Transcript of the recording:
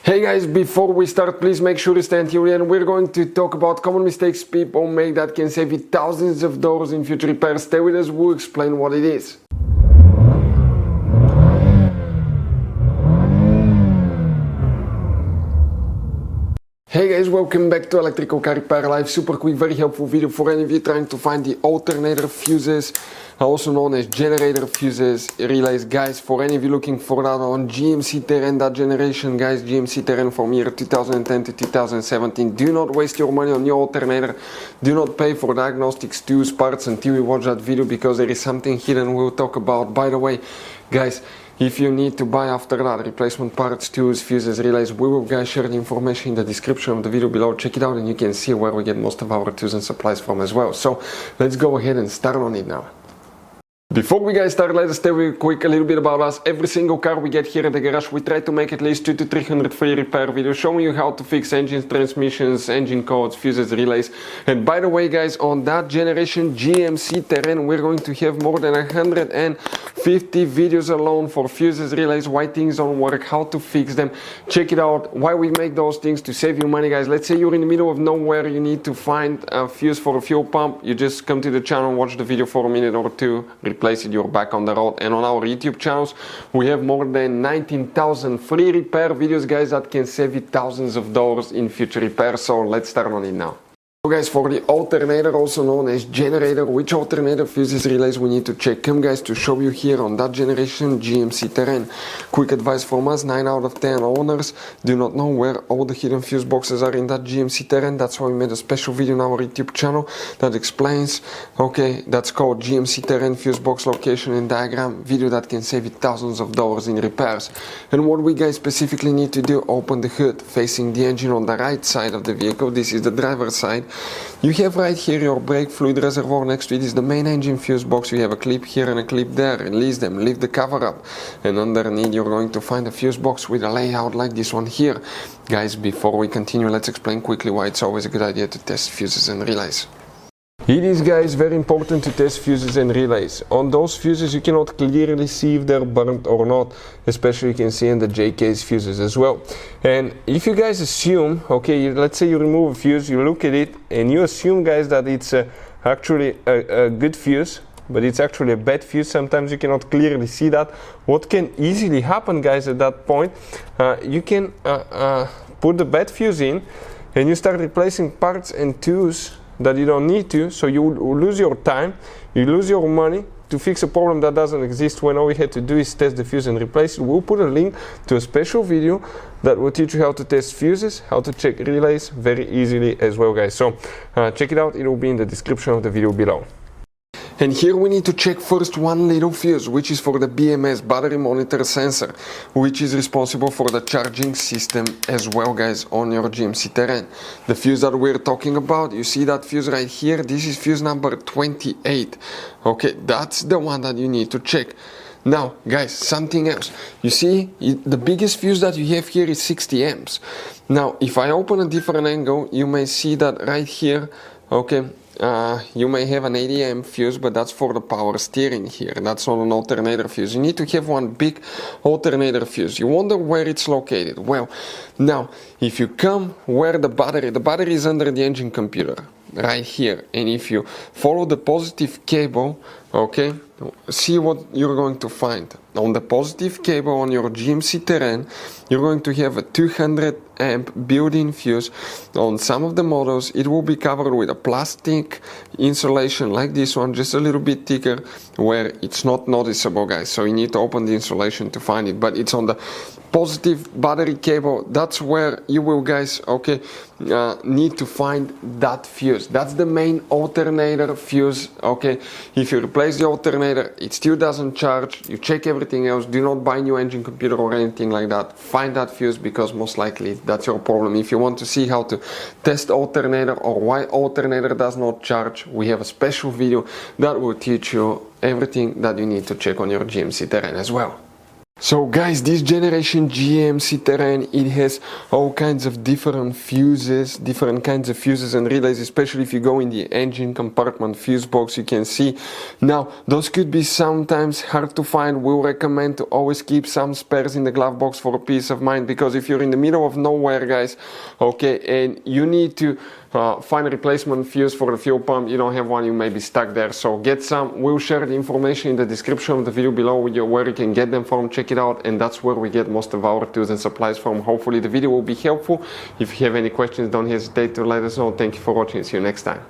Hey guys, before we start, please make sure to stay until the end. We're going to talk about common mistakes people make that can save you thousands of dollars in future repairs. Stay with us, we'll explain what it is. Hey guys, welcome back to Electrical Car Repair Live. Super quick, very helpful video for any of you trying to find the alternator fuses, also known as generator fuses, relays. Guys, for any of you looking for that on GMC Terrain, that generation, guys, GMC Terrain from year 2010 to 2017. Do not waste your money on your alternator. Do not pay for diagnostics, tools, parts until you watch that video, because there is something hidden we'll talk about. By the way, guys, if you need to buy after that replacement parts, tools, fuses, relays, we will guys share the information in the description of the video below. Check it out and you can see where we get most of our tools and supplies from as well. So let's go ahead and start on it now. Before we guys start, let us tell you quick a little bit about us. Every single car we get here at the garage, we try to make at least 200 to 300 free repair videos showing you how to fix engines, transmissions, engine codes, fuses, relays. And by the way guys, on that generation GMC Terrain, we're going to have more than 150 videos alone for fuses, relays, why things don't work, how to fix them. Check it out, why we make those things to save you money, guys. Let's say you're in the middle of nowhere, you need to find a fuse for a fuel pump. You just come to the channel, watch the video for a minute or two, replace it, you're back on the road. And on our YouTube channels, we have more than 19,000 free repair videos, guys, that can save you thousands of dollars in future repairs. So let's start on it now. So guys, for the alternator, also known as generator, which alternator fuses, relays we need to check? Come guys, to show you here on that generation GMC Terrain. Quick advice from us, 9 out of 10 owners do not know where all the hidden fuse boxes are in that GMC Terrain. That's why we made a special video on our YouTube channel that explains, okay, that's called GMC Terrain fuse box location and diagram video that can save you thousands of dollars in repairs. And what we guys specifically need to do, open the hood facing the engine on the right side of the vehicle. This is the driver's side. You have right here your brake fluid reservoir. Next to it is the main engine fuse box. You have a clip here and a clip there. Release them, lift the cover up, and underneath you're going to find a fuse box with a layout like this one here. Guys, before we continue, let's explain quickly why it's always a good idea to test fuses and relays. It is, guys, very important to test fuses and relays. On those fuses you cannot clearly see if they're burnt or not, especially you can see in the JK's fuses as well. And if you guys assume, okay, let's say you remove a fuse, you look at it and you assume, guys, that it's actually a good fuse, but it's actually a bad fuse. Sometimes you cannot clearly see that. What can easily happen, guys, at that point, you can put the bad fuse in and you start replacing parts and tools that you don't need to, so you will lose your time, you lose your money to fix a problem that doesn't exist, when all we had to do is test the fuse and replace it. We'll put a link to a special video that will teach you how to test fuses, how to check relays very easily as well, guys. So check it out, it will be in the description of the video below. And here we need to check first one little fuse, which is for the BMS, battery monitor sensor, which is responsible for the charging system as well, guys, on your GMC Terrain. The fuse that we're talking about, you see that fuse right here, this is fuse number 28. Okay, that's the one that you need to check. Now, guys, something else. You see, the biggest fuse that you have here is 60 amps. Now, if I open a different angle, you may see that right here, okay, you may have an 80 amp fuse, but that's for the power steering here. That's not an alternator fuse. You need to have one big alternator fuse. You wonder where it's located. Well, now, if you come where the battery is under the engine computer, right here. And if you follow the positive cable, okay, see what you're going to find. On the positive cable on your GMC Terrain, you're going to have a 200 amp built-in fuse. On some of the models, it will be covered with a plastic insulation like this one, just a little bit thicker, where it's not noticeable, guys. So you need to open the insulation to find it. But it's on the positive battery cable. That's where you will, guys, okay, need to find that fuse. That's the main alternator fuse, okay. If you replace the alternator, it still doesn't charge, you check everything else, do not buy new engine computer or anything like that. Find that fuse, because most likely that's your problem. If you want to see how to test alternator or why alternator does not charge, we have a special video that will teach you everything that you need to check on your GMC Terrain as well. So guys, this generation GMC Terrain, it has all kinds of different kinds of fuses and relays, especially if you go in the engine compartment fuse box, you can see. Now, those could be sometimes hard to find. We'll recommend to always keep some spares in the glove box for peace of mind, because if you're in the middle of nowhere, guys, okay, and you need to find a replacement fuse for the fuel pump, you don't have one, you may be stuck there. So get some. We'll share the information in the description of the video below with you where you can get them from. Check it out, and that's where we get most of our tools and supplies from. Hopefully the video will be helpful. If you have any questions, don't hesitate to let us know. Thank you for watching. See you next time.